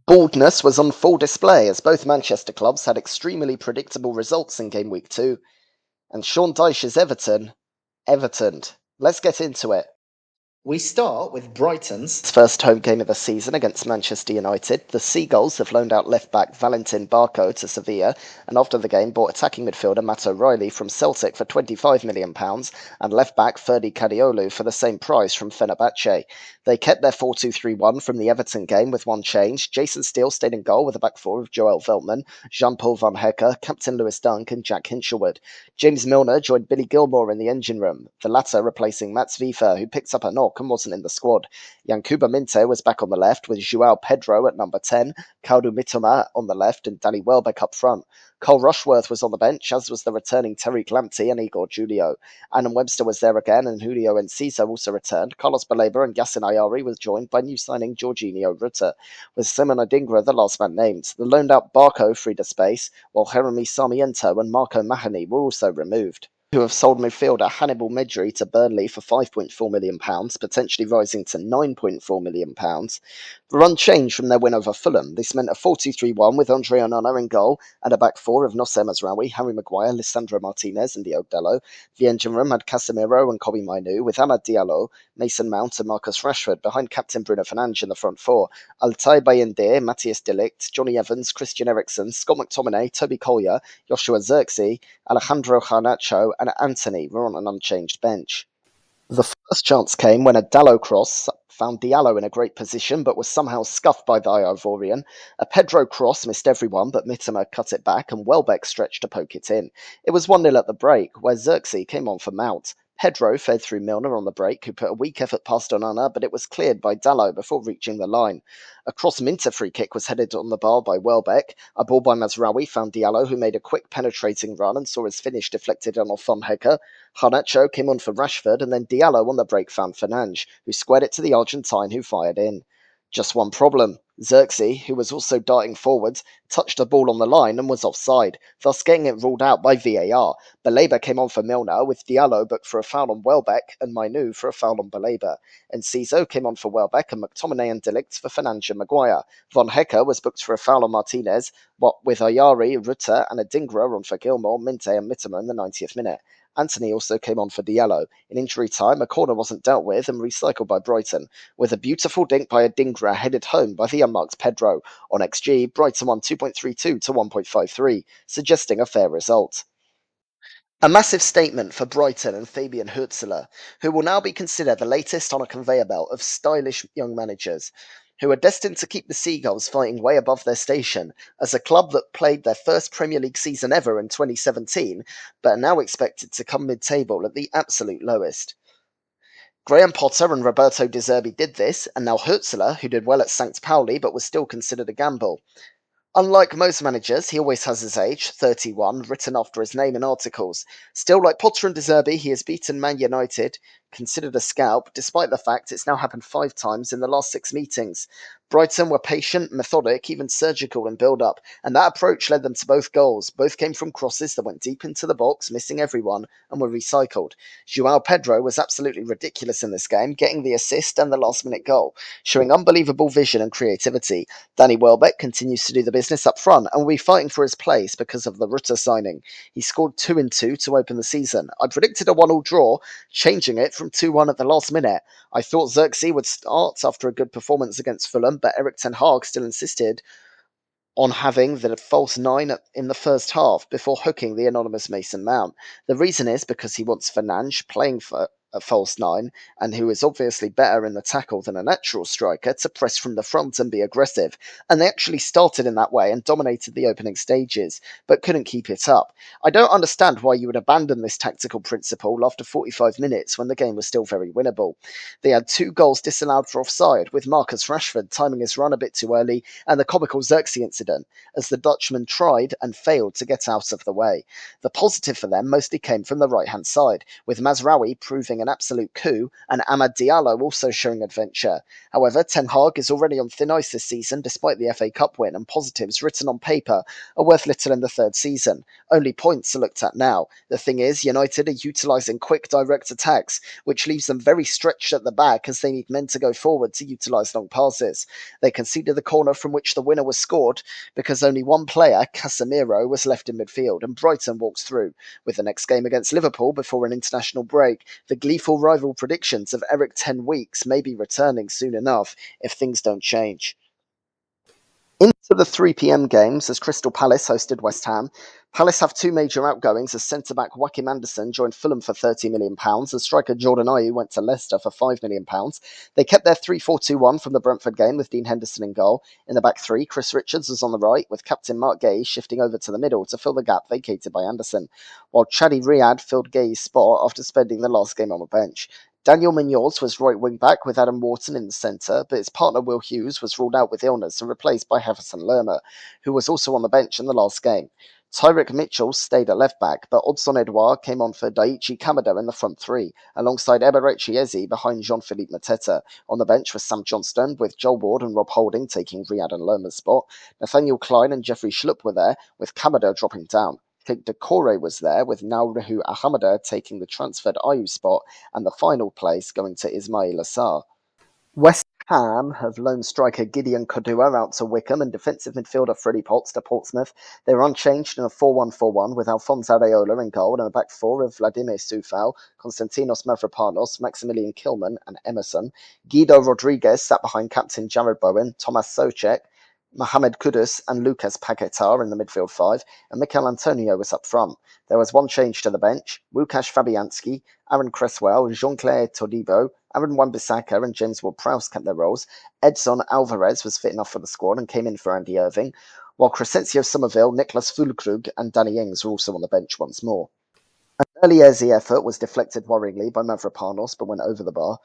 Baldness was on full display as both Manchester clubs had extremely predictable results in game week 2, and Sean Dyche's Evertoned. Let's get into it. We start with Brighton's first home game of the season against Manchester United. The Seagulls have loaned out left-back Valentin Barco to Sevilla, and after the game bought attacking midfielder Matt O'Reilly from Celtic for £25 million and left-back Ferdi Kadiolu for the same price from Fenerbahce. They kept their 4-2-3-1 from the Everton game with one change. Jason Steele stayed in goal with a back four of Joel Veltman, Jean-Paul Van Hecke, Captain Lewis Dunk and Jack Hinshelwood. James Milner joined Billy Gilmore in the engine room, the latter replacing Mats Vifer, who picked up a knock and wasn't in the squad. Yankuba Minte was back on the left with Joao Pedro at number 10, Kaldu Mitoma on the left and Danny Welbeck up front. Cole Rushworth was on the bench, as was the returning Tariq Lamptey and Igor Julio. Adam Webster was there again, and Julio Enciso also returned. Carlos Baleba and Yassin Ayari was joined by new signing Jorginho Rutter, with Simon Adingra the last man named. The loaned out Barco freed a space, while Jeremy Sarmiento and Marco Mahoney were also removed. Who have sold midfielder Hannibal Medri to Burnley for £5.4 million, potentially rising to £9.4 million, were unchanged from their win over Fulham. This meant a 4-2-3-1 with Andre Onana in goal and a back four of Nosser Mazraoui, Harry Maguire, Lissandro Martinez and Diogo Dalot. The engine room had Casemiro and Kobe Mainu, with Amad Diallo, Mason Mount and Marcus Rashford behind captain Bruno Fernandes in the front four. Altay Bayende, Matthias de Ligt, Johnny Evans, Christian Eriksen, Scott McTominay, Toby Collier, Joshua Zirkzee, Alejandro Garnacho and Anthony were on an unchanged bench. The first chance came when a Dalot cross found Diallo in a great position but was somehow scuffed by the Ivorian. A Pedro cross missed everyone but Mitoma cut it back and Welbeck stretched to poke it in. It was 1-0 at the break, where Zirkzee came on for Mount. Pedro fed through Milner on the break, who put a weak effort past Onana, but it was cleared by Dalot before reaching the line. A cross-Minter free kick was headed on the bar by Welbeck. A ball by Mazraoui found Diallo, who made a quick penetrating run and saw his finish deflected on off Van Hecke. Garnacho came on for Rashford, and then Diallo on the break found Fernandes, who squared it to the Argentine, who fired in. Just one problem. Zirkzee, who was also darting forwards, touched the ball on the line and was offside, thus getting it ruled out by VAR. Baleba came on for Milner, with Diallo booked for a foul on Welbeck and Mainu for a foul on Baleba. Enciso came on for Welbeck and McTominay and De Ligt for Fernandes and Maguire. Von Hecke was booked for a foul on Martinez, with Ayari, Rutter and Adingra on for Gilmore, Minte and Mitoma in the 90th minute. Anthony also came on for Diallo. In injury time, a corner wasn't dealt with and recycled by Brighton, with a beautiful dink by Adingra headed home by the unmarked Pedro. On XG, Brighton won 2.32 to 1.53, suggesting a fair result. A massive statement for Brighton and Fabian Hutzler, who will now be considered the latest on a conveyor belt of stylish young managers, who are destined to keep the Seagulls fighting way above their station, as a club that played their first Premier League season ever in 2017, but are now expected to come mid-table at the absolute lowest. Graham Potter and Roberto De Zerbi did this, and now Hutzler, who did well at St. Pauli but was still considered a gamble. Unlike most managers, he always has his age, 31, written after his name in articles. Still, like Potter and De Zerbi, he has beaten Man United, considered a scalp, despite the fact it's now happened 5 times in the last 6 meetings. Brighton were patient, methodic, even surgical in build-up, and that approach led them to both goals. Both came from crosses that went deep into the box, missing everyone, and were recycled. Joao Pedro was absolutely ridiculous in this game, getting the assist and the last-minute goal, showing unbelievable vision and creativity. Danny Welbeck continues to do the business up front and will be fighting for his place because of the Rutter signing. He scored 2-2 to open the season. I predicted a 1-1 draw, changing it from 2-1 at the last minute. I thought Zirkzee would start after a good performance against Fulham, but Erik ten Hag still insisted on having the false 9 in the first half before hooking the anonymous Mason Mount. The reason is because he wants Fernandes playing for a false 9, and who is obviously better in the tackle than a natural striker, to press from the front and be aggressive. And they actually started in that way and dominated the opening stages, but couldn't keep it up. I don't understand why you would abandon this tactical principle after 45 minutes when the game was still very winnable. They had 2 goals disallowed for offside, with Marcus Rashford timing his run a bit too early, and the comical Xerxes incident, as the Dutchman tried and failed to get out of the way. The positive for them mostly came from the right-hand side, with Mazraoui proving pulling an absolute coup, and Amad Diallo also showing adventure. However, Ten Hag is already on thin ice this season despite the FA Cup win, and positives written on paper are worth little in the third season. Only points are looked at now. The thing is, United are utilising quick direct attacks, which leaves them very stretched at the back as they need men to go forward to utilise long passes. They conceded the corner from which the winner was scored because only one player, Casemiro, was left in midfield, and Brighton walks through. With the next game against Liverpool before an international break, the gleeful rival predictions of Eric 10 weeks may be returning soon enough if things don't change. Into the 3 p.m. games as Crystal Palace hosted West Ham. Palace have two major outgoings as centre-back Joachim Andersen joined Fulham for £30 million and striker Jordan Ayew went to Leicester for £5 million. They kept their 3-4-2-1 from the Brentford game with Dean Henderson in goal. In the back three, Chris Richards was on the right with captain Mark Gay shifting over to the middle to fill the gap vacated by Anderson, while Chadi Riyad filled Gay's spot after spending the last game on the bench. Daniel Munoz was right wing back with Adam Wharton in the centre, but his partner Will Hughes was ruled out with illness and replaced by Jefferson Lerma, who was also on the bench in the last game. Tyrick Mitchell stayed at left back, but Odson Edouard came on for Daichi Kamada in the front three, alongside Eberechi Eze behind Jean-Philippe Mateta. On the bench was Sam Johnston, with Joel Ward and Rob Holding taking Riyad and Lerma's spot. Nathaniel Klein and Jeffrey Schlupp were there, with Kamada dropping down. Kik Decore was there, with Naurahu Ahamada taking the transferred Ayew spot, and the final place going to Ismail Assar. West Ham have loaned striker Gideon Kodua out to Wickham and defensive midfielder Freddie Potts to Portsmouth. They were unchanged in a 4-1-4-1 with Alphonse Areola in goal and a back four of Vladimir Soufal, Konstantinos Mavropanos, Maximilian Kilman and Emerson. Guido Rodriguez sat behind captain Jared Bowen, Thomas Soucek, Mohamed Kudus and Lucas Paquetá in the midfield five, and Mikel Antonio was up front. There was one change to the bench. Łukasz Fabianski, Aaron Cresswell, Jean-Claire Todibo, Aaron Wan-Bissaka and James Ward-Prowse kept their roles. Edson Alvarez was fit enough for the squad and came in for Andy Irving, while Crescencio Somerville, Nicholas Fulkrug and Danny Ings were also on the bench once more. An early Eze effort was deflected worryingly by Mavropanos but went over the bar.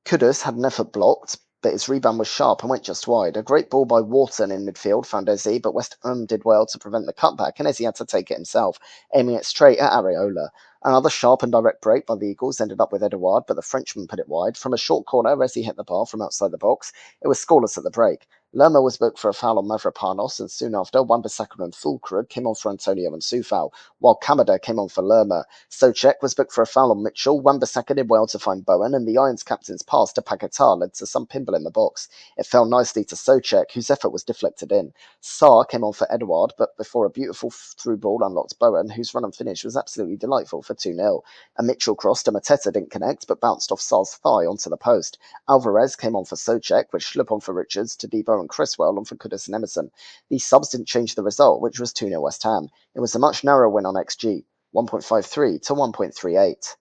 Kudus had an effort blocked, but his rebound was sharp and went just wide. A great ball by Wharton in midfield found Eze, but West Ham did well to prevent the cutback, and Eze had to take it himself, aiming it straight at Areola. Another sharp and direct break by the Eagles ended up with Edouard, but the Frenchman put it wide. From a short corner, Eze hit the bar from outside the box. It was scoreless at the break. Lerma was booked for a foul on Mavropanos, and soon after, Wan-Bissaka and Fulkrug came on for Antonio and Soufal, while Kamada came on for Lerma. Soucek was booked for a foul on Mitchell. Wan-Bissaka did well to find Bowen, and the Irons captain's pass to Paquetá led to some pimple in the box. It fell nicely to Soucek, whose effort was deflected in. Sarr came on for Edouard, but before a beautiful through ball unlocked Bowen, whose run and finish was absolutely delightful for 2-0. A Mitchell crossed, and Mateta didn't connect, but bounced off Sarr's thigh onto the post. Alvarez came on for Soucek, with Schlupp on for Richards, Todibo and Cresswell on for Kudus and Emerson. These subs didn't change the result, which was 2-0 West Ham. It was a much narrower win on XG. 1.53 to 1.38.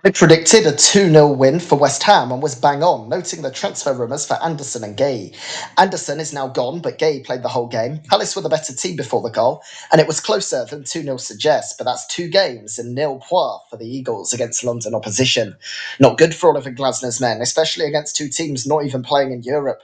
I predicted a 2-0 win for West Ham and was bang on, noting the transfer rumours for Anderson and Gay. Anderson is now gone, but Gay played the whole game. Palace were the better team before the goal, and it was closer than 2-0 suggests, but that's 2 games and nil points for the Eagles against London opposition. Not good for Oliver Glasner's men, especially against two teams not even playing in Europe.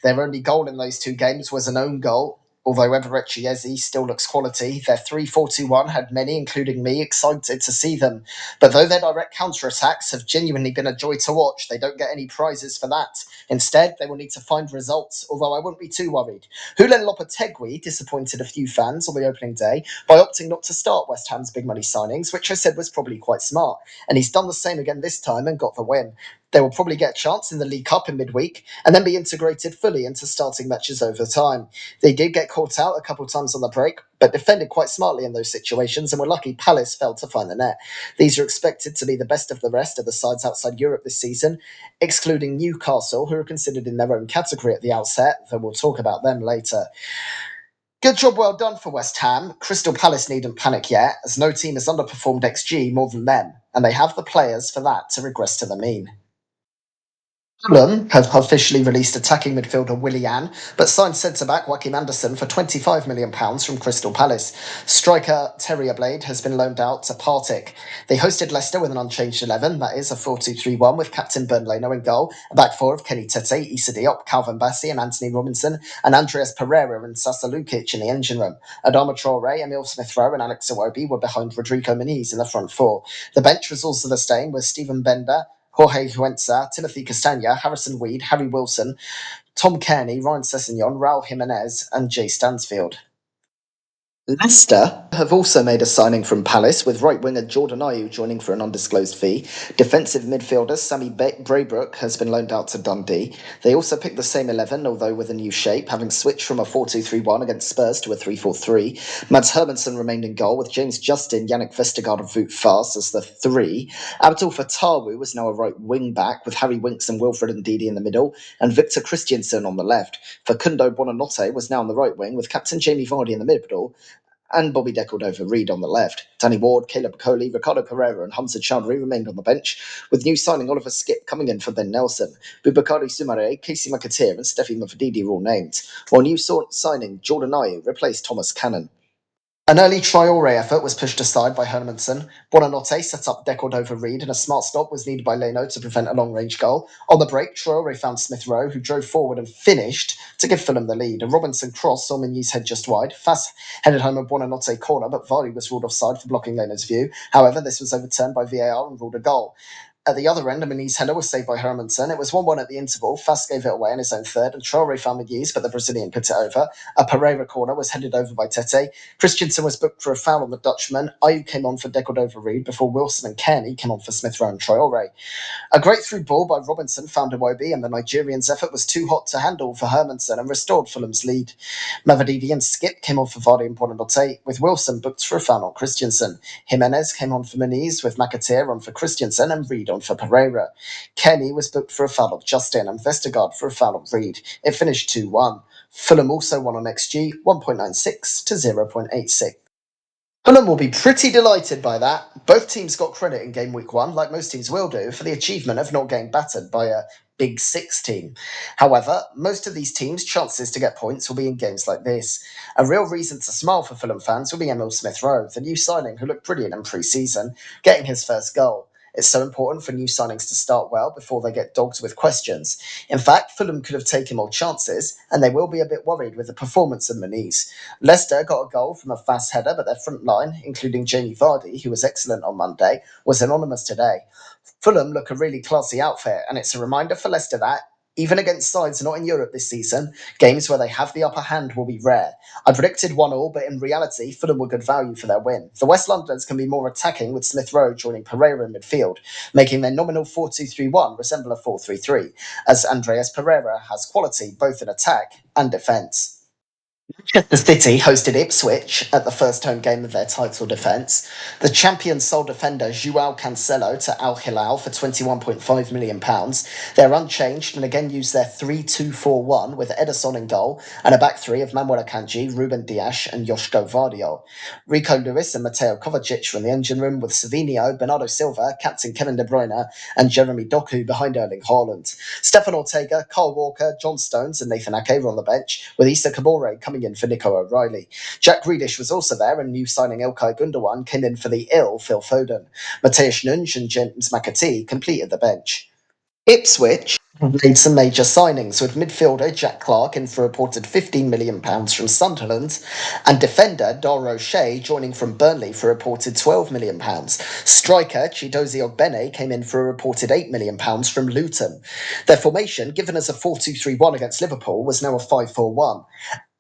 Their only goal in those 2 games was an own goal. Although Eberechi Eze still looks quality, their 3-4-2-1 had many, including me, excited to see them. But though their direct counter-attacks have genuinely been a joy to watch, they don't get any prizes for that. Instead, they will need to find results, although I wouldn't be too worried. Julen Lopetegui disappointed a few fans on the opening day by opting not to start West Ham's big money signings, which I said was probably quite smart. And he's done the same again this time and got the win. They will probably get a chance in the League Cup in midweek and then be integrated fully into starting matches over time. They did get caught out a couple of times on the break, but defended quite smartly in those situations and were lucky Palace failed to find the net. These are expected to be the best of the rest of the sides outside Europe this season, excluding Newcastle, who are considered in their own category at the outset, though we'll talk about them later. Good job well done for West Ham. Crystal Palace needn't panic yet, as no team has underperformed XG more than them, and they have the players for that to regress to the mean. Fulham have officially released attacking midfielder Willian, but signed centre-back Joachim Andersen for £25 million from Crystal Palace. Striker Terrier Blade has been loaned out to Partick. They hosted Leicester with an unchanged 11, that is a 4-2-3-1 with captain Bernd Leno in goal, a back four of Kenny Tete, Issa Diop, Calvin Bassey and Anthony Robinson, and Andreas Pereira and Sasa Lukic in the engine room. Adama Traore, Emil Smith-Rowe and Alex Iwobi were behind Rodrigo Muniz in the front four. The bench was also the same, with Stephen Bender, Jorge Huenza, Timothy Castagna, Harrison Weed, Harry Wilson, Tom Kearney, Ryan Sessegnon, Raul Jimenez, and Jay Stansfield. Leicester have also made a signing from Palace, with right winger Jordan Ayew joining for an undisclosed fee. Defensive midfielder Sammy Braybrook has been loaned out to Dundee. They also picked the same 11, although with a new shape, having switched from a 4-2-3-1 against Spurs to a 3-4-3. Mads Hermansen remained in goal, with James Justin, Yannick Vestergaard and Wout Faes as the three. Abdul Fatawu was now a right wing back, with Harry Winks and Wilfred Ndidi in the middle, and Victor Christiansen on the left. Facundo Buonanotte was now on the right wing, with captain Jamie Vardy in the middle, and Bobby Decordova-Reid on the left. Danny Ward, Caleb Coley, Ricardo Pereira and Hamza Chowdhury remained on the bench, with new signing Oliver Skipp coming in for Ben Nelson. Bubakari Sumare, Casey McAteer and Steffi Mafdidi were all named, while new signing Jordan Ayew replaced Thomas Cannon. An early Traore effort was pushed aside by Hermansen. Buonanotte set up Decordova-Reid, and a smart stop was needed by Leno to prevent a long-range goal. On the break, Traore found Smith-Rowe, who drove forward and finished to give Fulham the lead. A Robinson cross saw Muniz head just wide. Faes headed home a Buonanotte corner, but Vardy was ruled offside for blocking Leno's view. However, this was overturned by VAR and ruled a goal. At the other end, a Muniz header was saved by Hermansen. It was 1-1 at the interval. Faes gave it away in his own third, and Traore found Muniz, but the Brazilian put it over. A Pereira corner was headed over by Tete. Christensen was booked for a foul on the Dutchman. Ayew came on for Decordova-Reid before Wilson and Kearney came on for Smith-Rowe and Traore. A great through ball by Robinson found Iwobi, and the Nigerian's effort was too hot to handle for Hermansen and restored Fulham's lead. Mavadidi and Skipp came on for Vardy and Buonanotte, with Wilson booked for a foul on Christensen. Jimenez came on for Muniz, with McAteer on for Christensen and Reid on for Pereira. Kenny was booked for a foul on Justin and Vestergaard for a foul on Reid. It finished 2-1. Fulham also won on XG 1.96 to 0.86. Fulham will be pretty delighted by that. Both teams got credit in game week 1, like most teams will do, for the achievement of not getting battered by a Big Six team. However, most of these teams' chances to get points will be in games like this. A real reason to smile for Fulham fans will be Emil Smith-Rowe, the new signing who looked brilliant in pre-season, getting his first goal. It's so important for new signings to start well before they get dogged with questions. In fact, Fulham could have taken more chances, and they will be a bit worried with the performance of Muniz. Leicester got a goal from a fast header, but their front line, including Jamie Vardy, who was excellent on Monday, was anonymous today. Fulham look a really classy outfit, and it's a reminder for Leicester that, even against sides not in Europe this season, games where they have the upper hand will be rare. I predicted 1-1, but in reality, Fulham were good value for their win. The West Londoners can be more attacking, with Smith-Rowe joining Pereira in midfield, making their nominal 4-2-3-1 resemble a 4-3-3, as Andreas Pereira has quality both in attack and defence. The City hosted Ipswich at the first home game of their title defence. The champion sole defender João Cancelo to Al Hilal for £21.5 million. They're unchanged and again use their 3-2-4-1 with Ederson in goal and a back three of Manuel Akanji, Ruben Dias and Joshko Vardio. Rico Lewis and Mateo Kovacic were in the engine room, with Savinho, Bernardo Silva, captain Kevin De Bruyne and Jeremy Doku behind Erling Haaland. Stefan Ortega, Carl Walker, John Stones and Nathan Ake were on the bench, with Issa Kabore coming in for Nico O'Reilly. Jack Grealish was also there, and new signing Ilkay Gundogan came in for the ill Phil Foden. Matthias Nunes and James McAtee completed the bench. Ipswich made some major signings, with midfielder Jack Clark in for a reported £15 million from Sunderland, and defender Dar O'Shea joining from Burnley for a reported £12 million. Striker Chidozie Ogbene came in for a reported £8 million from Luton. Their formation, given as a 4-2-3-1 against Liverpool, was now a 5-4-1.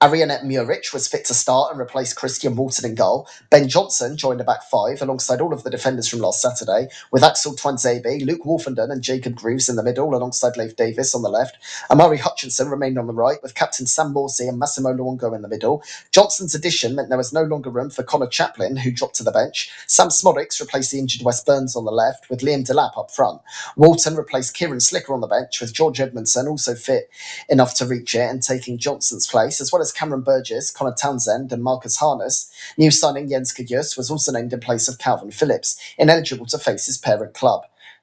Arianet Muric was fit to start and replaced Christian Walton in goal. Ben Johnson joined the back five alongside all of the defenders from last Saturday, with Axel Twanzebe, Luke Wolfenden and Jacob Greaves in the middle alongside Leif Davis on the left. Amari Hutchinson remained on the right, with captain Sam Morsey and Massimo Luongo in the middle. Johnson's addition meant there was no longer room for Connor Chaplin, who dropped to the bench. Sam Smodics replaced the injured Wes Burns on the left, with Liam Delap up front. Walton replaced Kieran Slicker on the bench, with George Edmondson also fit enough to reach it and taking Johnson's place, as well as Cameron Burgess, Connor Townsend, and Marcus Harness. New signing Jens Kudus was also named in place of Calvin Phillips, ineligible to face his parent club.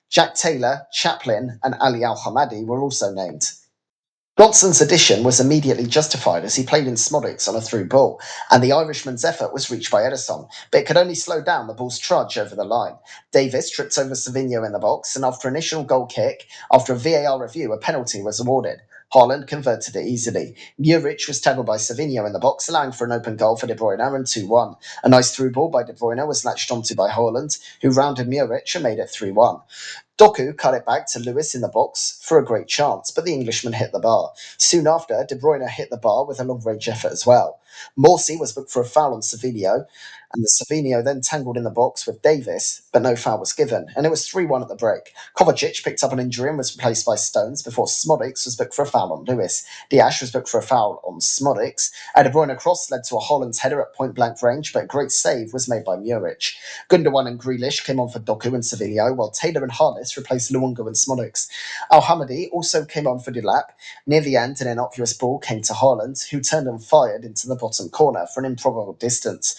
Jack Taylor, Chaplin, and Ali Al Hamadi were also named. Johnson's addition was immediately justified as he played in Smodics on a through ball, and the Irishman's effort was reached by Edison, but it could only slow down the ball's trudge over the line. Davis tripped over Savinho in the box, and after an initial goal kick, after a VAR review, a penalty was awarded. Haaland converted it easily. Muric was tackled by Savinho in the box, allowing for an open goal for De Bruyne and 2-1. A nice through ball by De Bruyne was latched onto by Haaland, who rounded Muric and made it 3-1. Doku cut it back to Lewis in the box for a great chance, but the Englishman hit the bar. Soon after, De Bruyne hit the bar with a long-range effort as well. Morsey was booked for a foul on Savinho, and the Savinho then tangled in the box with Davis, but no foul was given, and it was 3-1 at the break. Kovacic picked up an injury and was replaced by Stones before Smodics was booked for a foul on Lewis. Diash was booked for a foul on Smodics. A De Bruyne cross led to a Holland's header at point-blank range, but a great save was made by Muric. Gundogan and Grealish came on for Doku and Savinho, while Taylor and Harness replaced Luongo and Smodics. Al Hamadi also came on for Delap. Near the end, an innocuous ball came to Haaland, who turned and fired into the bottom corner for an improbable distance.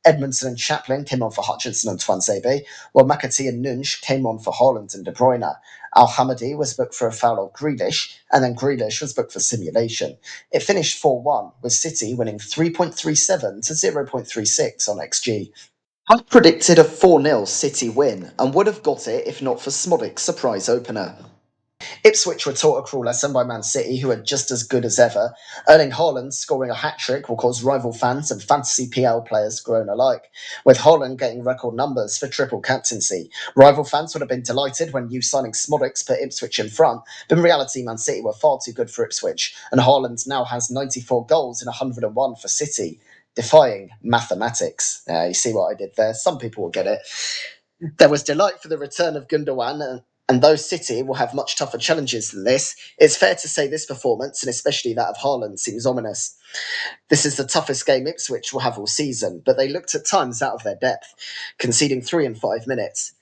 Edmondson and Chaplin came on for Hutchinson and Twanzebe, while McAtee and Nunge came on for Haaland and De Bruyne. Al Hamadi was booked for a foul on Grealish, and then Grealish was booked for simulation. It finished 4-1, with City winning 3.37 to 0.36 on XG. I predicted a 4-0 City win, and would have got it if not for Smodic's surprise opener. Ipswich were taught a cruel lesson by Man City, who are just as good as ever. Erling Haaland scoring a hat-trick will cause rival fans and fantasy PL players groan alike, with Haaland getting record numbers for triple captaincy. Rival fans would have been delighted when new signing Smodics put Ipswich in front, but in reality Man City were far too good for Ipswich, and Haaland now has 94 goals in 101 for City, defying mathematics. You see what I did there? Some people will get it. There was delight for the return of Gundogan, and though City will have much tougher challenges than this, it's fair to say this performance, and especially that of Haaland, seems ominous. This is the toughest game Ipswich will have all season, but they looked at times out of their depth, conceding 3 in 5 minutes.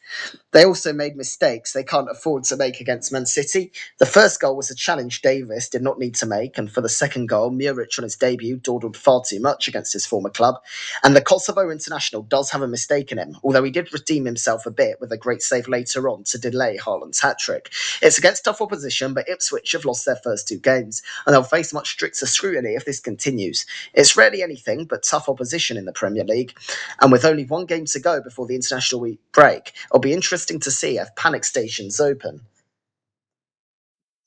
They also made mistakes they can't afford to make against Man City. The first goal was a challenge Davis did not need to make, and for the second goal, Muric on his debut dawdled far too much against his former club. And the Kosovo international does have a mistake in him, although he did redeem himself a bit with a great save later on to delay Haaland's hat-trick. It's against tough opposition, but Ipswich have lost their first 2 games, and they'll face much stricter scrutiny if this continues. It's rarely anything but tough opposition in the Premier League, and with only 1 game to go before the international week break, it'll be interesting to see if panic stations open.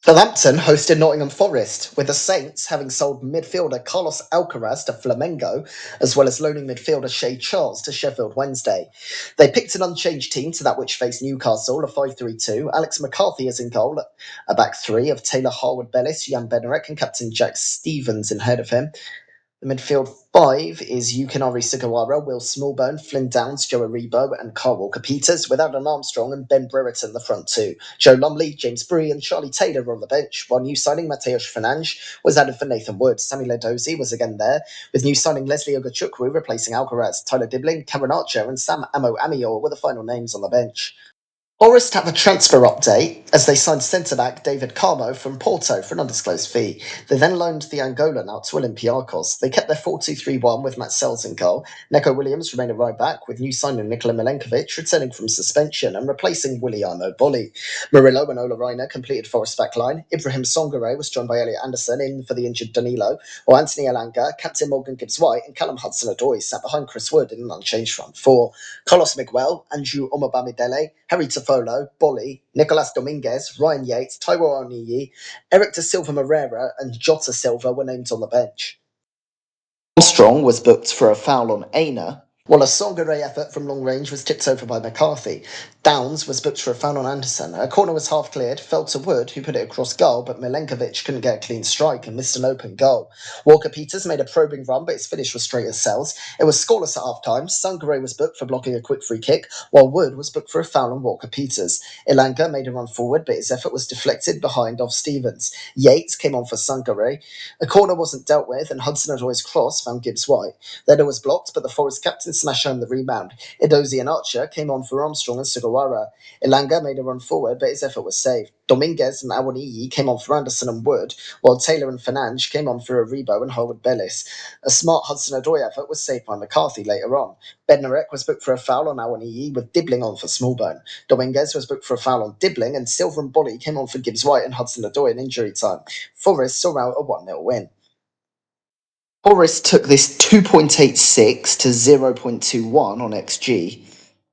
Wolverhampton hosted Nottingham Forest, with the Saints having sold midfielder Carlos Alcaraz to Flamengo, as well as loaning midfielder Shay Charles to Sheffield Wednesday. They picked an unchanged team to that which faced Newcastle, a 5-3-2. Alex McCarthy is in goal, a back 3 of Taylor Harwood-Bellis, Jan Bednarek, and captain Jack Stevens in head of him. The midfield 5 is Yukinari Sugawara, Will Smallbone, Flynn Downs, Joe Aribo, and Carl Walker-Peters, with Adam Armstrong and Ben Brereton the front 2. Joe Lumley, James Bree, and Charlie Taylor were on the bench, while new signing Mateusz Fernandes was added for Nathan Wood. Sammy Ledozi was again there, with new signing Leslie Ogachukwu replacing Alcaraz. Tyler Dibling, Karen Archer, and Sam Amo Amior were the final names on the bench. Forest have a transfer update as they signed centre-back David Carmo from Porto for an undisclosed fee. They then loaned the Angolan out to Olympiacos. They kept their 4-2-3-1 with Matt Sells in goal. Neko Williams remained a right-back, with new signing Nikola Milenkovic returning from suspension and replacing Williano Bolli. Murillo and Ola Reiner completed Forest's back line. Ibrahim Songare was joined by Elliot Anderson in for the injured Danilo, while Anthony Elanga, captain Morgan Gibbs-White, and Callum Hudson-Odoi sat behind Chris Wood in an unchanged front 4. Carlos Miguel, Andrew Omobamidele, Harry Tafolo, Bolly, Nicolas Dominguez, Ryan Yates, Taiwo Oniyi, Eric da Silva Moreira, and Jota Silva were named on the bench. Armstrong was booked for a foul on Aina, while a Songare effort from long range was tipped over by McCarthy. Downs was booked for a foul on Anderson. A corner was half cleared, fell to Wood, who put it across goal, but Milenkovic couldn't get a clean strike and missed an open goal. Walker-Peters made a probing run, but his finish was straight as Sells. It was scoreless at half-time. Sungare was booked for blocking a quick free kick, while Wood was booked for a foul on Walker-Peters. Ilanga made a run forward, but his effort was deflected behind off Stevens. Yates came on for Sungare. A corner wasn't dealt with, and Hudson-Odoi's cross found Gibbs-White. Then it was blocked, but the Forest captain smash home the rebound. Edozie and Archer came on for Armstrong and Sugawara. Elanga made a run forward, but his effort was saved. Dominguez and Awoniyi came on for Anderson and Wood, while Taylor and Fernandes came on for Aribo and Harwood Bellis. A smart Hudson-Odoi effort was saved by McCarthy later on. Bednarek was booked for a foul on Awoniyi, with Dibbling on for Smallbone. Dominguez was booked for a foul on Dibbling, and Silver and Bolly came on for Gibbs-White and Hudson-Odoi in injury time. Forest saw out a 1-0 win. Forest took this 2.86 to 0.21 on XG.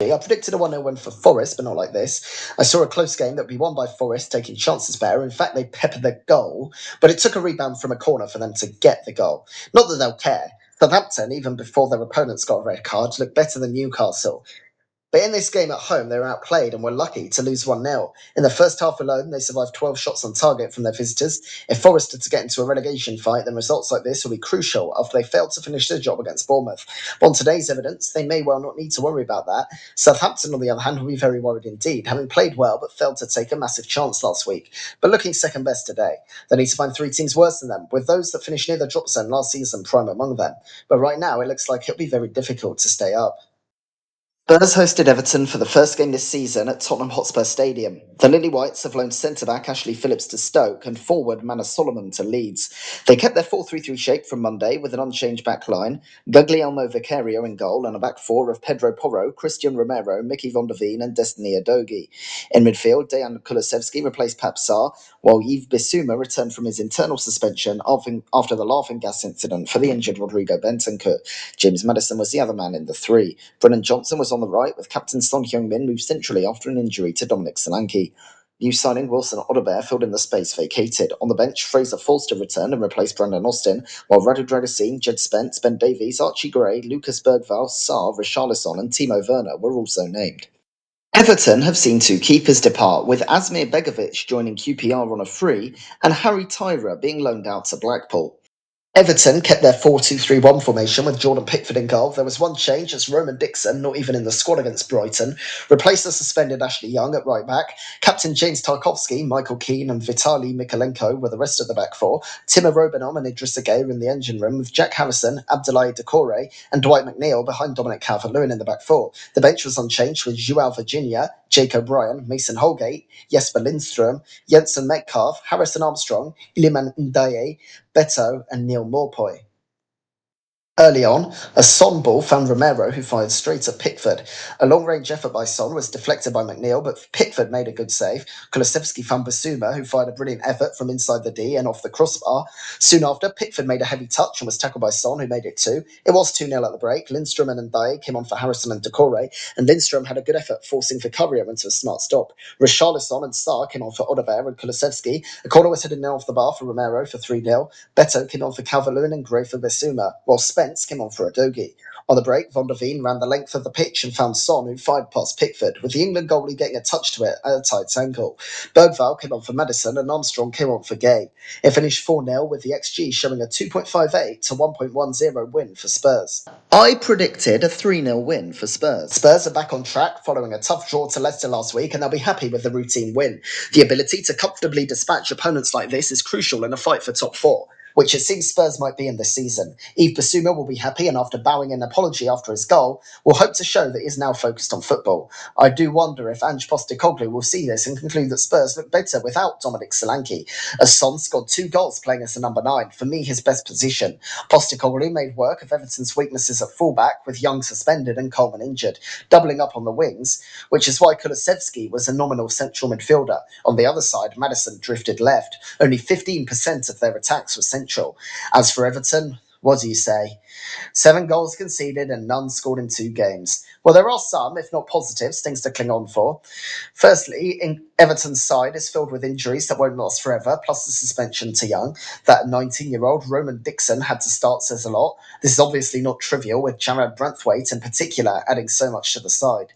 I predicted a 1-0 win for Forest, but not like this. I saw a close game that would be won by Forest, taking chances better. In fact, they peppered the goal, but it took a rebound from a corner for them to get the goal. Not that they'll care. Southampton, even before their opponents got a red card, looked better than Newcastle. But in this game at home, they were outplayed and were lucky to lose 1-0. In the first half alone, they survived 12 shots on target from their visitors. If Forest are to get into a relegation fight, then results like this will be crucial after they failed to finish their job against Bournemouth. But on today's evidence, they may well not need to worry about that. Southampton, on the other hand, will be very worried indeed, having played well but failed to take a massive chance last week. But looking second best today, they need to find 3 teams worse than them, with those that finished near the drop zone last season prime among them. But right now, it looks like it'll be very difficult to stay up. Spurs hosted Everton for the first game this season at Tottenham Hotspur Stadium. The Lily Whites have loaned centre-back Ashley Phillips to Stoke and forward Manor Solomon to Leeds. They kept their 4-3-3 shape from Monday with an unchanged back line, Guglielmo Vicario in goal and a back four of Pedro Porro, Christian Romero, Mickey van der Veen and Destiny Adogi. In midfield, Dejan Kulusevski replaced Pap Sarr, while Yves Bissouma returned from his internal suspension after the laughing gas incident for the injured Rodrigo Bentancur. James Maddison was the other man in the three. Brennan Johnson was on the right, with captain Son Heung-min moved centrally after an injury to Dominic Solanke. New signing Wilson Odobert filled in the space vacated. On the bench, Fraser Forster returned and replaced Brandon Austin, while Radu Dragusin, Jed Spence, Ben Davies, Archie Gray, Lucas Bergvall, Sarr, Richarlison and Timo Werner were also named. Everton have seen 2 keepers depart, with Asmir Begovic joining QPR on a free and Harry Tyra being loaned out to Blackpool. Everton kept their 4-2-3-1 formation with Jordan Pickford in goal. There was one change as Roman Dixon, not even in the squad against Brighton, replaced the suspended Ashley Young at right back. Captain James Tarkowski, Michael Keane and Vitaly Mikolenko were the rest of the back four. Timo Robenom and Idrissa Gueye in the engine room, with Jack Harrison, Abdoulaye Doucouré and Dwight McNeil behind Dominic Calvert-Lewin in the back four. The bench was unchanged with João Virginia, Jake O'Brien, Mason Holgate, Jesper Lindstrom, Jensen Metcalf, Harrison Armstrong, Iliman Ndiaye, Beto and Neil Morpoy. Early on, a Son ball found Romero, who fired straight at Pickford. A long-range effort by Son was deflected by McNeil, but Pickford made a good save. Kulusevski found Basuma, who fired a brilliant effort from inside the D and off the crossbar. Soon after, Pickford made a heavy touch and was tackled by Son, who made it 2. It was 2-0 at the break. Lindstrom and Ndiaye came on for Harrison and Doucouré, and Lindstrom had a good effort forcing Vicario into a smart stop. Richarlison and Sarr came on for Odobert and Kulusevski. A corner was headed now off the bar for Romero for 3-0. Beto came on for Calvert-Lewin and Gray for Bissouma, while Spence came on for Adogi. On the break, Van der Veen ran the length of the pitch and found Son, who fired past Pickford, with the England goalie getting a touch to it at a tight angle. Bergvall came on for Maddison and Armstrong came on for Gueye. It finished 4-0 with the XG showing a 2.58 to 1.10 win for Spurs. I predicted a 3-0 win for Spurs. Spurs are back on track following a tough draw to Leicester last week, and they'll be happy with the routine win. The ability to comfortably dispatch opponents like this is crucial in a fight for top 4, which it seems Spurs might be in this season. Yves Bissouma will be happy, and after bowing an apology after his goal, will hope to show that he is now focused on football. I do wonder if Ange Postecoglou will see this and conclude that Spurs look better without Dominic Solanke, as Son scored 2 goals playing as a number 9, for me his best position. Postecoglou made work of Everton's weaknesses at fullback, with Young suspended and Coleman injured, doubling up on the wings, which is why Kulusevski was a nominal central midfielder. On the other side, Maddison drifted left. Only 15% of their attacks were central. As for Everton, what do you say? 7 goals conceded and none scored in 2 games. Well, there are some, if not positives, things to cling on for. Firstly, Everton's side is filled with injuries that won't last forever, plus the suspension to Young. That 19-year-old Roman Dixon had to start says a lot. This is obviously not trivial, with Jared Branthwaite in particular adding so much to the side.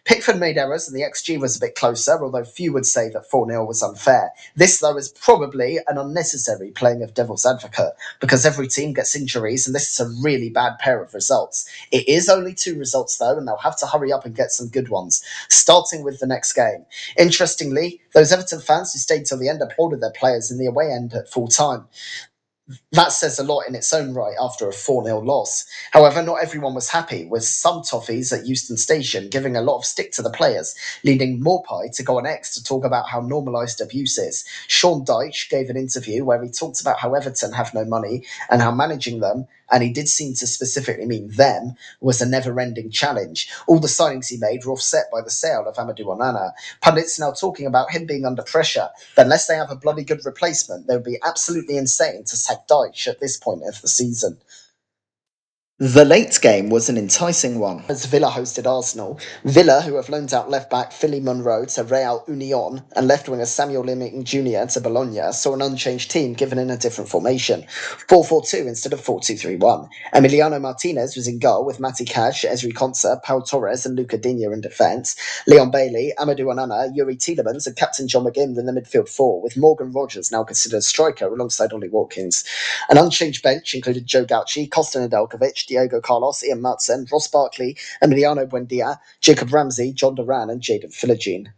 Pickford made errors and the XG was a bit closer, although few would say that 4-0 was unfair. This, though, is probably an unnecessary playing of devil's advocate, because every team gets injuries and this is a really bad pair of results. It is only 2 results, though, and they'll have to hurry up and get some good ones, starting with the next game. Interestingly, those Everton fans who stayed till the end applauded their players in the away end at full time. That says a lot in its own right after a 4-0 loss. However, not everyone was happy, with some toffees at Euston Station giving a lot of stick to the players, leading Morpie to go on X to talk about how normalised abuse is. Sean Dyche gave an interview where he talked about how Everton have no money and how managing them, and he did seem to specifically mean them, was a never-ending challenge. All the signings he made were offset by the sale of Amadou Onana. Pundits now talking about him being under pressure, but unless they have a bloody good replacement, they would be absolutely insane to sack Dyche at this point of the season. The late game was an enticing one, as Villa hosted Arsenal. Villa, who have loaned out left-back Philly Monroe to Real Union and left-winger Samuel Limington Jr. to Bologna, saw an unchanged team given in a different formation, 4-4-2 instead of 4-2-3-1. Emiliano Martinez was in goal with Matty Cash, Ezri Konsa, Pau Torres and Luca Digne in defence. Leon Bailey, Amadou Onana, Yuri Tielemans and Captain John McGinn in the midfield four, with Morgan Rogers now considered a striker alongside Ollie Watkins. An unchanged bench included Joe Gauci, Kostan Nedeljkovic, Diego Carlos, Ian Matson, Ross Barkley, Emiliano Buendia, Jacob Ramsey, John Duran and Jadon Philogene.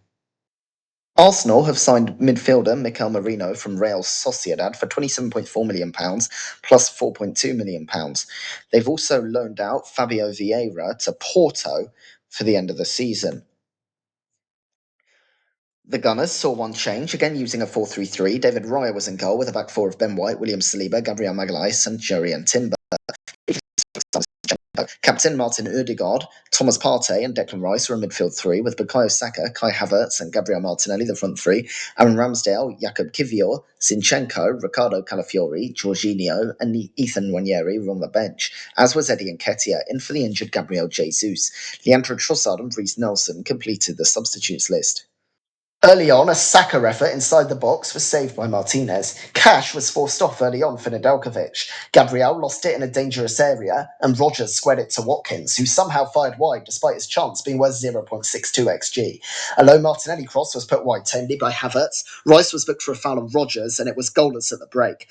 Arsenal have signed midfielder Mikel Merino from Real Sociedad for £27.4 million plus £4.2 million. They've also loaned out Fabio Vieira to Porto for the end of the season. The Gunners saw one change, again using a 4-3-3. David Raya was in goal with a back four of Ben White, William Saliba, Gabriel Magalhaes and Jurrien Timber. Captain Martin Odegaard, Thomas Partey and Declan Rice were in midfield three, with Bukayo Saka, Kai Havertz and Gabriel Martinelli the front three. Aaron Ramsdale, Jakub Kivior, Zinchenko, Ricardo Calafiori, Jorginho and Ethan Nwaneri were on the bench, as was Eddie Nketiah, in for the injured Gabriel Jesus. Leandro Trossard and Reece Nelson completed the substitutes list. Early on, a Saka effort inside the box was saved by Martinez. Cash was forced off early on for Nedeljkovic. Gabriel lost it in a dangerous area, and Rogers squared it to Watkins, who somehow fired wide despite his chance being worth 0.62 xg. A low Martinelli cross was put wide tamely by Havertz. Rice was booked for a foul on Rogers, and it was goalless at the break.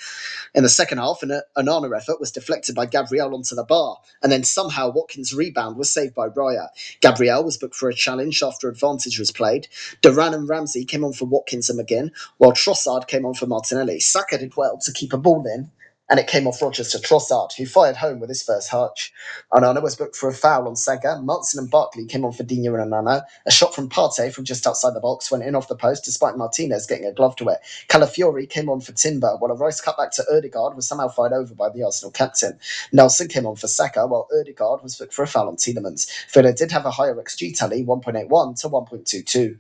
In the second half, an Arne effort was deflected by Gabriel onto the bar, and then somehow Watkins' rebound was saved by Raya. Gabriel was booked for a challenge after advantage was played. Duran and Ramsey came on for Watkins and McGinn, while Trossard came on for Martinelli. Saka did well to keep a ball in, and it came off Rogers to Trossard, who fired home with his first touch. Onana was booked for a foul on Saka. Matson and Barkley came on for Digne and Onana. A shot from Partey from just outside the box went in off the post, despite Martinez getting a glove to it. Calafiori came on for Timber, while a Rice cutback to Odegaard was somehow fired over by the Arsenal captain. Nelson came on for Saka, while Odegaard was booked for a foul on Tielemans. Villa did have a higher XG tally, 1.81 to 1.22.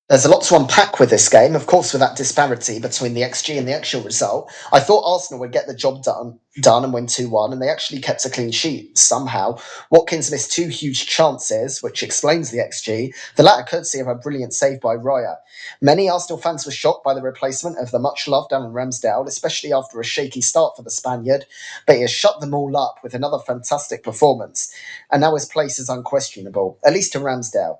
There's a lot to unpack with this game, of course, with that disparity between the XG and the actual result. I thought Arsenal would get the job done and win 2-1, and they actually kept a clean sheet somehow. Watkins missed two huge chances, which explains the XG, the latter courtesy of a brilliant save by Raya. Many Arsenal fans were shocked by the replacement of the much-loved Aaron Ramsdale, especially after a shaky start for the Spaniard, but he has shut them all up with another fantastic performance, and now his place is unquestionable, at least to Ramsdale.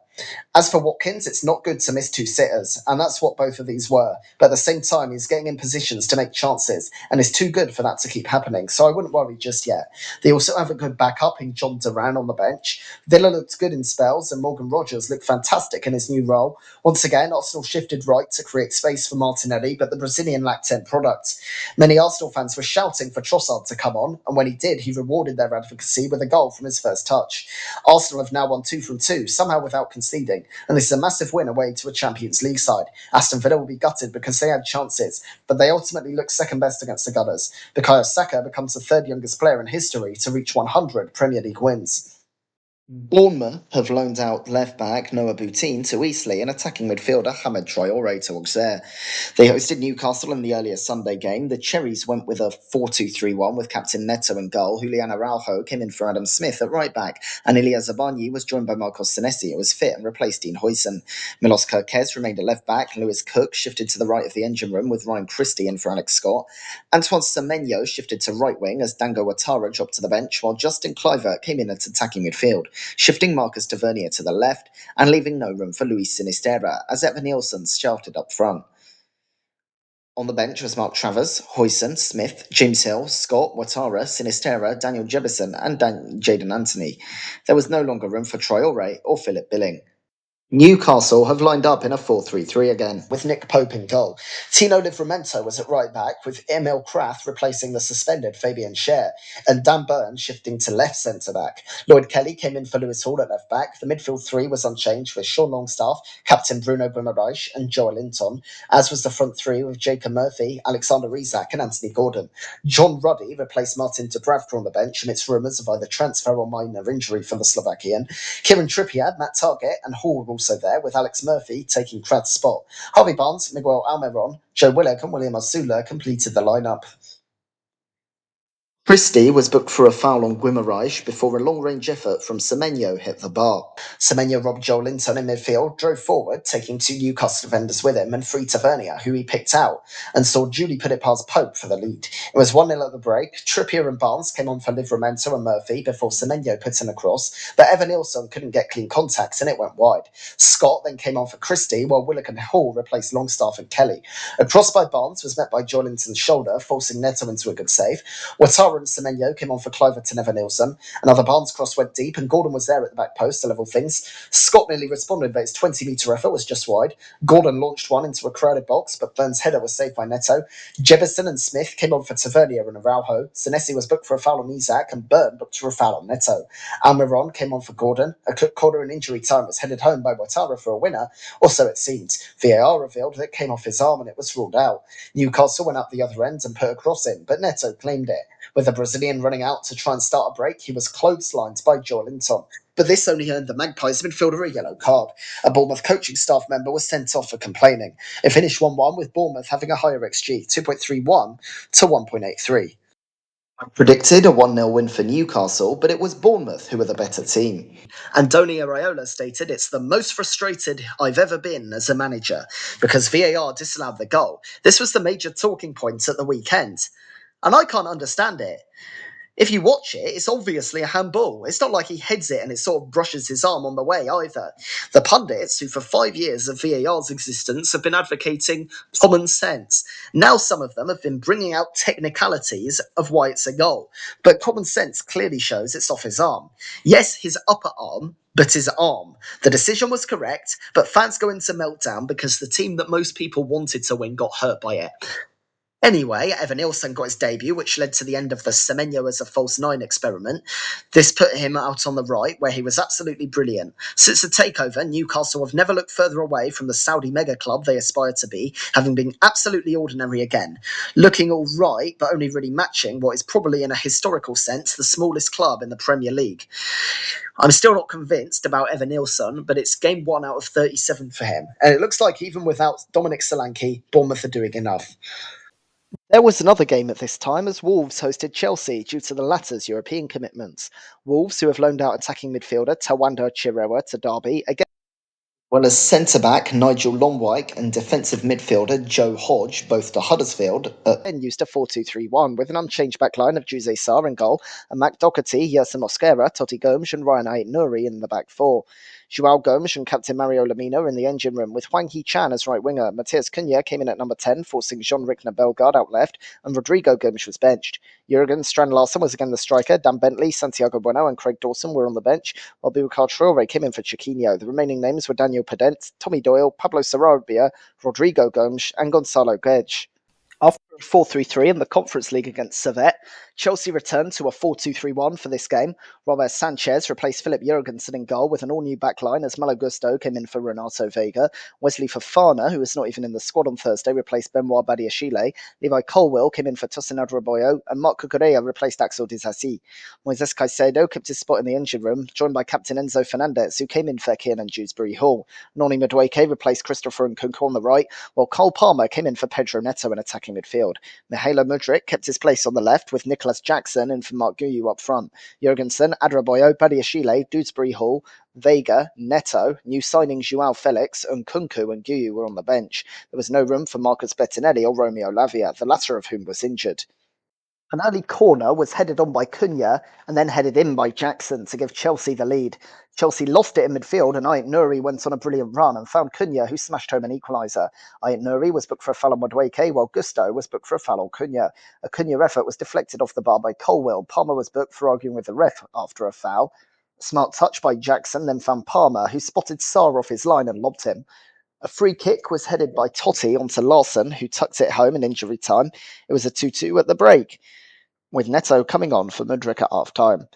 As for Watkins, it's not good to miss two sitters, and that's what both of these were. But at the same time, he's getting in positions to make chances, and it's too good for that to keep happening, so I wouldn't worry just yet. They also have a good backup in John Duran on the bench. Villa looked good in spells, and Morgan Rogers looked fantastic in his new role. Once again, Arsenal shifted right to create space for Martinelli, but the Brazilian lacked end product. Many Arsenal fans were shouting for Trossard to come on, and when he did, he rewarded their advocacy with a goal from his first touch. Arsenal have now won 2 from 2, somehow without conceding, and this is a massive win away to a Champions League side. Aston Villa will be gutted because they had chances, but they ultimately looked second best against the Gunners. Bukayo Saka becomes the third youngest player in history to reach 100 Premier League wins. Bournemouth have loaned out left-back Noah Boutin to Eastleigh and attacking midfielder Hamed Traore to Auxerre. They hosted Newcastle in the earlier Sunday game. The Cherries went with a 4-2-3-1 with captain Neto in goal. Julian Araujo came in for Adam Smith at right-back, and Ilya Zabarnyi was joined by Marcos Senesi, who was fit and replaced Dean Huijsen. Milos Kerkez remained at left-back. Lewis Cook shifted to the right of the engine room with Ryan Christie in for Alex Scott. Antoine Semenyo shifted to right wing as Dango Ouattara dropped to the bench, while Justin Kluivert came in at attacking midfield, shifting Marcus Tavernier to the left and leaving no room for Luis Sinisterra as Evan Nielsen shafted up front. On the bench was Mark Travers, Huijsen, Smith, James Hill, Scott, Ouattara, Sinisterra, Daniel Jebison and Jaden Anthony. There was no longer room for Traore or Philip Billing. Newcastle have lined up in a 4-3-3 again, with Nick Pope in goal. Tino Livramento was at right back, with Emil Kraft replacing the suspended Fabian Schär, and Dan Burn shifting to left centre back. Lloyd Kelly came in for Lewis Hall at left back. The midfield three was unchanged, with Sean Longstaff, captain Bruno Guimaraes, and Joel Linton, as was the front three with Jacob Murphy, Alexander Isak, and Anthony Gordon. John Ruddy replaced Martin Dubravka on the bench amidst rumours of either transfer or minor injury for the Slovakian. Kieran Trippier, Matt Targett, and Hall were also there, with Alex Murphy taking Crad's spot. Harvey Barnes, Miguel Almiron, Joe Willock, and William Osula completed the lineup. Christie was booked for a foul on Guimaraes before a long-range effort from Semenyo hit the bar. Semenyo robbed Joel Linton in midfield, drove forward, taking two Newcastle defenders with him, and freed Tavernier, who he picked out, and saw Julie put it past Pope for the lead. It was 1-0 at the break. Trippier and Barnes came on for Livramento and Murphy before Semenyo put in a cross, but Evan Nilsson couldn't get clean contacts and it went wide. Scott then came on for Christie, while Willock and Hall replaced Longstaff and Kelly. A cross by Barnes was met by Joel Linton's shoulder, forcing Neto into a good save. Ouattara and Semenyo came on for Cliverton Evan Nilsson. Another Barnes cross went deep, and Gordon was there at the back post to level things. Scott nearly responded, but his 20-metre effort was just wide. Gordon launched one into a crowded box, but Burns' header was saved by Neto. Jefferson and Smith came on for Tavernier and Araujo. Senesi was booked for a foul on Isak, and Burn booked for a foul on Neto. Almiron came on for Gordon. A quick corner in injury time was headed home by Ouattara for a winner, or so it seemed. VAR revealed that it came off his arm and it was ruled out. Newcastle went up the other end and put a cross in, but Neto claimed it. With the Brazilian running out to try and start a break, he was clotheslined by Joel Linton. But this only earned the Magpies midfielder a yellow card. A Bournemouth coaching staff member was sent off for complaining. It finished 1-1, with Bournemouth having a higher XG, 2.31 to 1.83. I predicted a 1-0 win for Newcastle, but it was Bournemouth who were the better team. Andoni Areola stated, "It's the most frustrated I've ever been as a manager, because VAR disallowed the goal. This was the major talking point at the weekend. And I can't understand it. If you watch it, it's obviously a handball. It's not like he heads it and it sort of brushes his arm on the way either. The pundits, who for 5 years of VAR's existence have been advocating common sense, now some of them have been bringing out technicalities of why it's a goal. But common sense clearly shows it's off his arm. Yes, his upper arm, but his arm. The decision was correct, but fans go into meltdown because the team that most people wanted to win got hurt by it." Anyway, Evan Nilsson got his debut, which led to the end of the Semenyo as a false nine experiment. This put him out on the right, where he was absolutely brilliant. Since the takeover, Newcastle have never looked further away from the Saudi mega club they aspire to be, having been absolutely ordinary again. Looking all right, but only really matching what is probably, in a historical sense, the smallest club in the Premier League. I'm still not convinced about Evan Nilsson, but it's game 1 out of 37 for him. And it looks like even without Dominic Solanke, Bournemouth are doing enough. There was another game at this time as Wolves hosted Chelsea due to the latter's European commitments. Wolves, who have loaned out attacking midfielder Tawanda Chirewa to Derby, again, well as centre-back Nigel Longwyke and defensive midfielder Joe Hodge, both to Huddersfield, then used a 4-2-3-1 with an unchanged backline of Jose Sarr in goal and Mac Doherty, Yerson Mosquera, Totti Gomes and Ryan Ait-Nouri in the back four. Joao Gomes and captain Mario Lamina in the engine room, with Hwang Hee-chan as right winger. Matthias Cunha came in at number 10, forcing Jean-Rickner Bellegarde out left, and Rodrigo Gomes was benched. Jurgen Strand-Larsen was again the striker. Dan Bentley, Santiago Bueno and Craig Dawson were on the bench, while Boubacar Traore came in for Chiquinho. The remaining names were Daniel Pedent, Tommy Doyle, Pablo Sarabia, Rodrigo Gomes and Gonzalo Guedes. After a 4-3-3 in the Conference League against Servette, Chelsea returned to a 4-2-3-1 for this game. Robert Sanchez replaced Philip Jurgensen in goal with an all-new backline as Malo Gusto came in for Renato Vega. Wesley Fofana, who was not even in the squad on Thursday, replaced Benoit Badiashile. Levi Colwill came in for Tosin Adraboyo, and Marc Cucurella replaced Axel Disasi. Moises Caicedo kept his spot in the engine room, joined by captain Enzo Fernandez, who came in for Kiernan Dewsbury Hall. Noni Madueke replaced Christopher Nkunku on the right, while Cole Palmer came in for Pedro Neto in attacking midfield. Mihailo Mudryk kept his place on the left, with Nicholas Jackson in for Mark Guyu up front. Jurgensen, Adraboyo, Badiashile, Dewsbury Hall, Vega, Neto, new signings Joao Felix, Nkunku and Guyu were on the bench. There was no room for Marcus Bettinelli or Romeo Lavia, the latter of whom was injured. An early corner was headed on by Cunha and then headed in by Jackson to give Chelsea the lead. Chelsea lost it in midfield and Ait-Nouri went on a brilliant run and found Cunha, who smashed home an equaliser. Ait-Nouri was booked for a foul on Madueke, while Gusto was booked for a foul on Cunha. A Cunha effort was deflected off the bar by Colwill. Palmer was booked for arguing with the ref after a foul. Smart touch by Jackson then found Palmer, who spotted Sarr off his line and lobbed him. A free kick was headed by Totti onto Larson, who tucked it home in injury time. It was a 2-2 at the break, with Neto coming on for Mudryk at half time.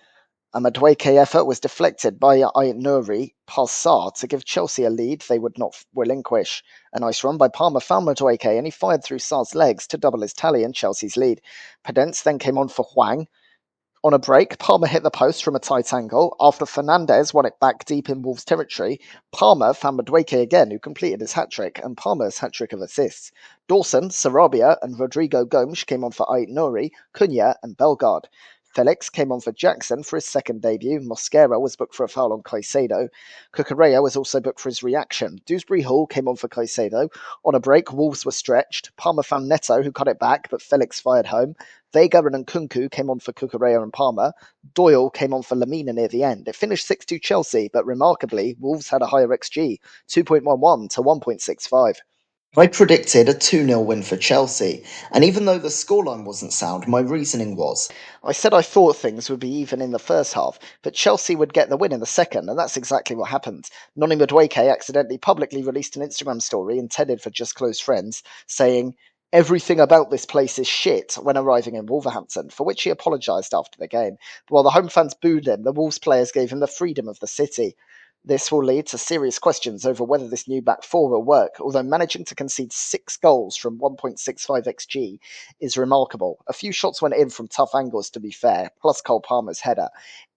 A Madueke effort was deflected by Aït-Nouri past Sarr to give Chelsea a lead they would not relinquish. A nice run by Palmer found Madueke and he fired through Sarr's legs to double his tally and Chelsea's lead. Pedence then came on for Hwang. On a break, Palmer hit the post from a tight angle. After Fernandez won it back deep in Wolves' territory, Palmer found Madueke again, who completed his hat-trick, and Palmer's hat-trick of assists. Dawson, Sarabia, and Rodrigo Gomes came on for Aït-Nouri, Cunha, and Bellegarde. Felix came on for Jackson for his second debut. Mosquera was booked for a foul on Caicedo. Cucurella was also booked for his reaction. Dewsbury Hall came on for Caicedo. On a break, Wolves were stretched. Palmer found Neto, who cut it back, but Felix fired home. Vega and Nkunku came on for Cucurella and Palmer. Doyle came on for Lamina near the end. It finished 6-2 Chelsea, but remarkably, Wolves had a higher XG, 2.11 to 1.65. I predicted a 2-0 win for Chelsea, and even though the scoreline wasn't sound, my reasoning was. I said I thought things would be even in the first half, but Chelsea would get the win in the second, and that's exactly what happened. Noni Madueke accidentally publicly released an Instagram story intended for just close friends, saying, "Everything about this place is shit," when arriving in Wolverhampton, for which he apologised after the game. But while the home fans booed him, the Wolves players gave him the freedom of the city. This will lead to serious questions over whether this new back four will work, although managing to concede 6 goals from 1.65 xg is remarkable. A few shots went in from tough angles, to be fair, plus Cole Palmer's header.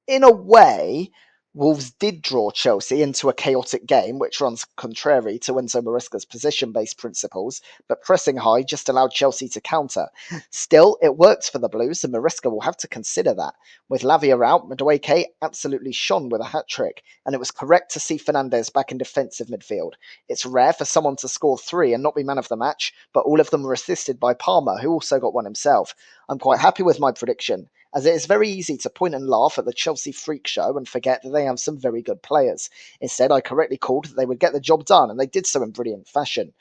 In a way, Wolves did draw Chelsea into a chaotic game, which runs contrary to Enzo Maresca's position-based principles, but pressing high just allowed Chelsea to counter. Still, it worked for the Blues, and Maresca will have to consider that. With Lavia out, Madueke absolutely shone with a hat-trick, and it was correct to see Fernandez back in defensive midfield. It's rare for someone to score 3 and not be man of the match, but all of them were assisted by Palmer, who also got one himself. I'm quite happy with my prediction, as it is very easy to point and laugh at the Chelsea freak show and forget that they have some very good players. Instead, I correctly called that they would get the job done, and they did so in brilliant fashion.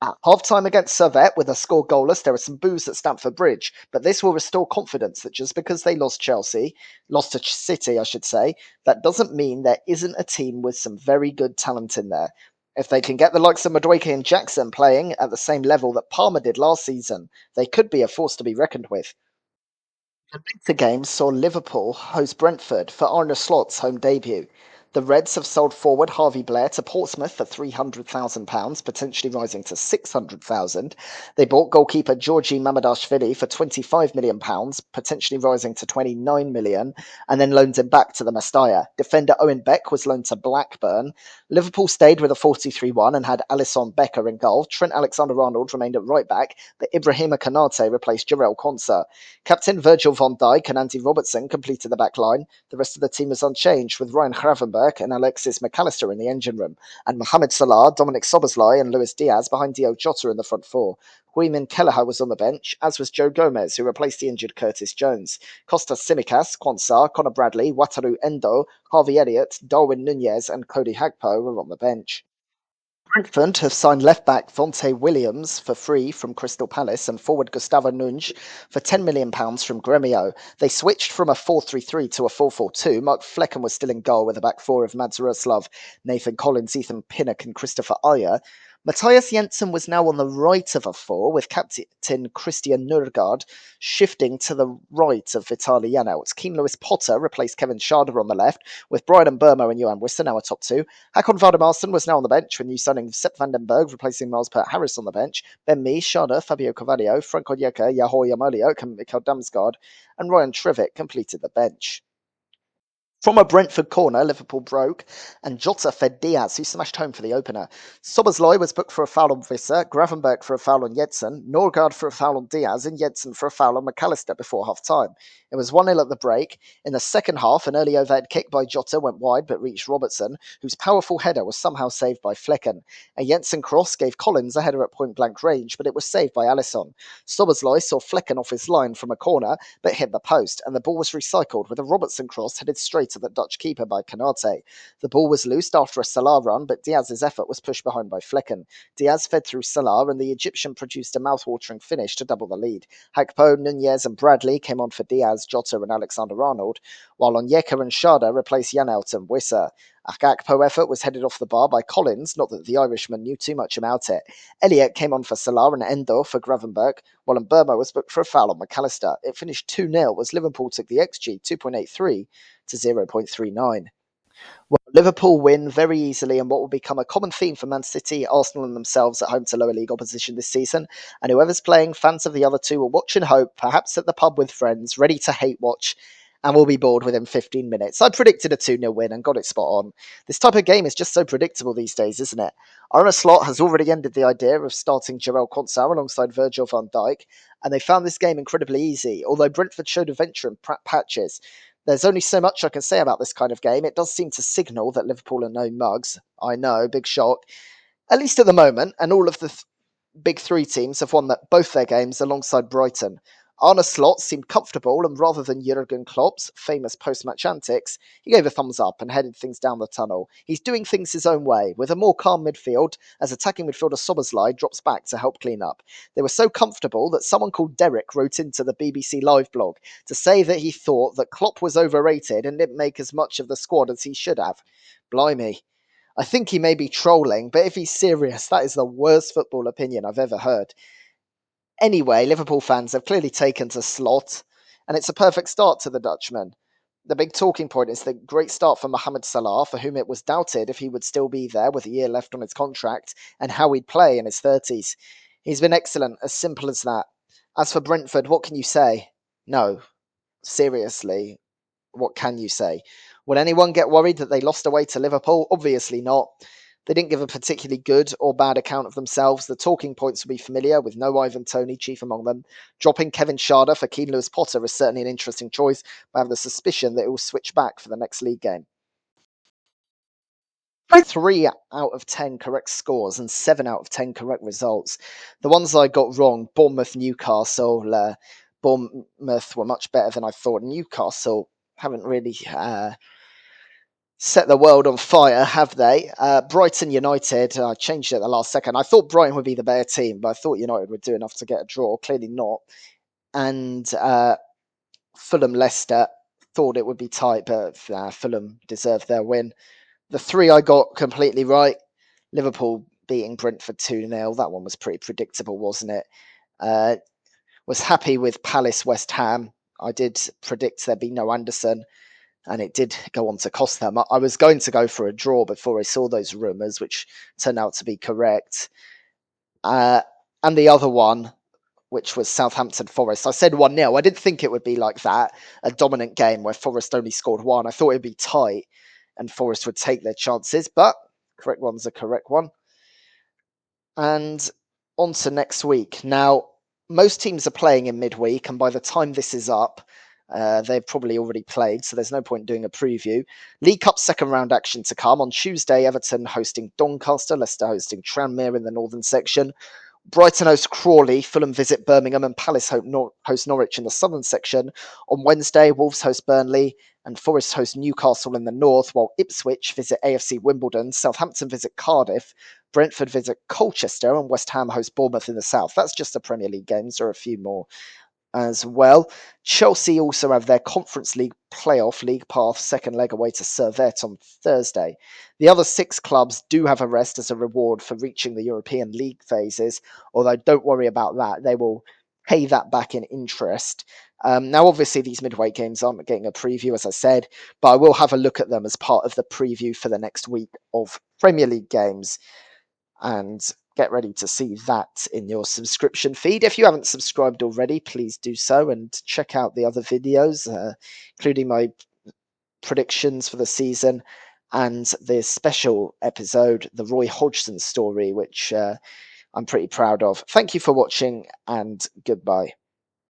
At half-time against Servette, with a score goalless, there are some boos at Stamford Bridge, but this will restore confidence that just because they lost to City, I should say, that doesn't mean there isn't a team with some very good talent in there. If they can get the likes of Madueke and Jackson playing at the same level that Palmer did last season, they could be a force to be reckoned with. The game saw Liverpool host Brentford for Arne Slot's home debut. The Reds have sold forward Harvey Blair to Portsmouth for £300,000, potentially rising to £600,000. They bought goalkeeper Georgi Mamadashvili for £25 million, potentially rising to £29 million, and then loaned him back to the Mestalla. Defender Owen Beck was loaned to Blackburn. Liverpool stayed with a 4-2-3-1 and had Alisson Becker in goal. Trent Alexander-Arnold remained at right back, but Ibrahima Konate replaced Jarell Konsa. Captain Virgil van Dijk and Andy Robertson completed the back line. The rest of the team was unchanged, with Ryan Gravenberch and Alexis McAllister in the engine room, and Mohamed Salah, Dominic Szoboszlai and Luis Diaz behind Diogo Jota in the front four. Guimin Kelleher was on the bench, as was Joe Gomez, who replaced the injured Curtis Jones. Costas Tsimikas, Quansah, Conor Bradley, Wataru Endo, Harvey Elliott, Darwin Nunez and Cody Hagpo were on the bench. Brentford have signed left-back Vontae Williams for free from Crystal Palace and forward Gustavo Nunes for £10 million from Gremio. They switched from a 4-3-3 to a 4-4-2. Mark Flecken was still in goal with a back four of Mads Roslav, Nathan Collins, Ethan Pinnock and Christopher Ayer. Matthias Jensen was now on the right of a four, with captain Christian Nørgaard shifting to the right of Vitaly Janelt. Keane Lewis Potter replaced Kevin Schade on the left, with Brian Burmo and Johan Wisser now a top two. Hakon Valdemarsson was now on the bench, with new signing Sepp van den Berg replacing Miles Pert Harris on the bench. Ben Mee, Schade, Fabio Carvalho, Franco Onyeka, Yahoo Yamalio, and Mikael Damsgaard, and Ryan Trevitt completed the bench. From a Brentford corner, Liverpool broke, and Jota fed Diaz, who smashed home for the opener. Szoboszlai was booked for a foul on Visser, Gravenberch for a foul on Jedson, Norgard for a foul on Diaz, and Jedson for a foul on McAllister before half-time. It was 1-0 at the break. In the second half, an early overhead kick by Jota went wide but reached Robertson, whose powerful header was somehow saved by Flecken. A Jensen cross gave Collins a header at point-blank range, but it was saved by Alisson. Szoboszlai saw Flecken off his line from a corner, but hit the post, and the ball was recycled with a Robertson cross headed straight to the Dutch keeper by Canate. The ball was loosed after a Salah run, but Diaz's effort was pushed behind by Flecken. Diaz fed through Salah, and the Egyptian produced a mouth-watering finish to double the lead. Hakpo, Nunez and Bradley came on for Diaz, Jota and Alexander-Arnold, while Onyeka and Sharda replaced Janelt and Wissa. A Gakpo effort was headed off the bar by Collins, not that the Irishman knew too much about it. Elliott came on for Salah and Endo for Gravenberg, while Mbermo was booked for a foul on McAllister. It finished 2-0 as Liverpool took the XG 2.83 to 0.39. Well, Liverpool win very easily in what will become a common theme for Man City, Arsenal and themselves at home to lower league opposition this season. And whoever's playing, fans of the other two will watch and hope, perhaps at the pub with friends, ready to hate watch, and will be bored within 15 minutes. I predicted a 2-0 win and got it spot on. This type of game is just so predictable these days, isn't it? Arne Slot has already ended the idea of starting Jarell Quansah alongside Virgil van Dijk, and they found this game incredibly easy, although Brentford showed a venture in patches. There's only so much I can say about this kind of game. It does seem to signal that Liverpool are no mugs. I know, big shock. At least at the moment, and all of the big three teams have won both their games alongside Brighton. Arne Slot seemed comfortable, and rather than Jürgen Klopp's famous post-match antics, he gave a thumbs up and headed things down the tunnel. He's doing things his own way, with a more calm midfield, as attacking midfielder Soberslide drops back to help clean up. They were so comfortable that someone called Derek wrote into the BBC Live blog to say that he thought that Klopp was overrated and didn't make as much of the squad as he should have. Blimey. I think he may be trolling, but if he's serious, that is the worst football opinion I've ever heard. Anyway, Liverpool fans have clearly taken to Slot, and it's a perfect start to the Dutchman. The big talking point is the great start for Mohamed Salah, for whom it was doubted if he would still be there with a year left on his contract, and how he'd play in his 30s. He's been excellent, as simple as that. As for Brentford, what can you say? No, seriously, what can you say? Will anyone get worried that they lost away to Liverpool? Obviously not. They didn't give a particularly good or bad account of themselves. The talking points will be familiar, with no Ivan Toney chief among them. Dropping Kevin Sharder for Keane Lewis Potter is certainly an interesting choice, but I have the suspicion that it will switch back for the next league game. 3 out of 10 correct scores and 7 out of 10 correct results. The ones I got wrong, Bournemouth, Newcastle, Bournemouth were much better than I thought. Newcastle haven't really set the world on fire, have they? Brighton United, I changed it at the last second. I thought Brighton would be the better team, but I thought United would do enough to get a draw. Clearly not. And Fulham Leicester, thought it would be tight, but Fulham deserved their win. The 3 I got completely right. Liverpool beating Brentford 2-0. That one was pretty predictable, wasn't it? Was happy with Palace West Ham. I did predict there'd be no Anderson, and it did go on to cost them. I was going to go for a draw before I saw those rumours, which turned out to be correct. And the other one, which was Southampton Forest, I said 1-0. I didn't think it would be like that, a dominant game where Forest only scored 1. I thought it'd be tight and Forest would take their chances, but correct one's a correct one. And on to next week. Now, most teams are playing in midweek, and by the time this is up, they've probably already played, so there's no point doing a preview. League Cup second round action to come. On Tuesday, Everton hosting Doncaster, Leicester hosting Tranmere in the northern section. Brighton host Crawley, Fulham visit Birmingham, and Palace host Norwich in the southern section. On Wednesday, Wolves host Burnley, and Forest host Newcastle in the north, while Ipswich visit AFC Wimbledon, Southampton visit Cardiff, Brentford visit Colchester, and West Ham host Bournemouth in the south. That's just the Premier League games. There are a few more as well. Chelsea also have their Conference League playoff League Path second leg away to Servette on Thursday. The other 6 clubs do have a rest as a reward for reaching the European League phases, although don't worry about that. They will pay that back in interest. Now, obviously, these midweek games aren't getting a preview, as I said, but I will have a look at them as part of the preview for the next week of Premier League games, and get ready to see that in your subscription feed. If you haven't subscribed already, please do so, and check out the other videos, including my predictions for the season and the special episode, the Roy Hodgson story, which I'm pretty proud of. Thank you for watching, and goodbye.